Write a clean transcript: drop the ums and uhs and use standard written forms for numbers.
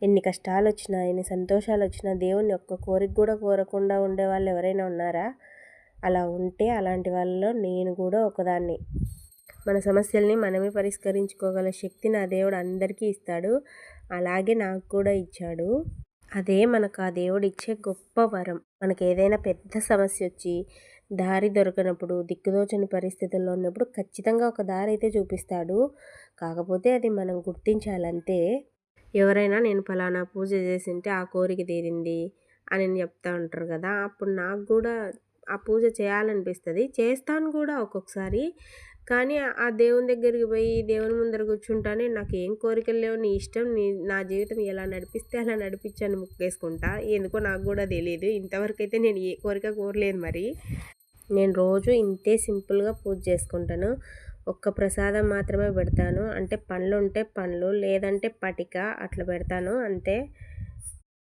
ఎన్ని కష్టాలొచ్చినా, ఎన్ని సంతోషాలొచ్చినా దేవుని ఒక్క కోరిక కూడా కోరకుండా ఉండేవాళ్ళు ఎవరైనా ఉన్నారా? అలా ఉంటే అలాంటి వాళ్ళలో నేను కూడా ఒకదాన్ని. మన సమస్యల్ని మనమే పరిష్కరించుకోగల శక్తిని ఆ దేవుడు అందరికీ ఇస్తాడు. అలాగే నాకు కూడా ఇచ్చాడు. అదే మనకు ఆ దేవుడిచ్చే గొప్ప వరం. మనకేదైనా పెద్ద సమస్యొచ్చి దారి దొరకనప్పుడు, దిక్కుతోచని పరిస్థితుల్లో ఉన్నప్పుడు ఖచ్చితంగా ఒక దారైతే చూపిస్తాడు. కాకపోతే అది మనం గుర్తించాలంతే. ఎవరైనా నేను పలానా పూజ చేసుంటే ఆ కోరిక తీరింది అని చెప్తా ఉంటారు కదా! అప్పుడు నాకు కూడా ఆ పూజ చేయాలనిపిస్తది. చేస్తాను కూడా ఒక్కొక్కసారి. కానీ ఆ దేవుని దగ్గరికి పోయి దేవుని ముందర కూర్చుంటానే నాకేం కోరికలు లేవు, నీ ఇష్టం, నా జీవితం ఎలా నడిపిస్తే అలా నడిపించని ముక్కేసుకుంటా. ఎందుకో నాకు కూడా తెలీదు. ఇంతవరకైతే నేను ఏ కోరిక కోరలేదు మరి. నేను రోజు ఇంతే సింపుల్‌గా పూజ చేసుకుంటాను. ఒక్క ప్రసాదం మాత్రమే పెడతాను. అంటే పండ్లుంటే పండ్లు, లేదంటే పటిక అట్లా పెడతాను అంతే.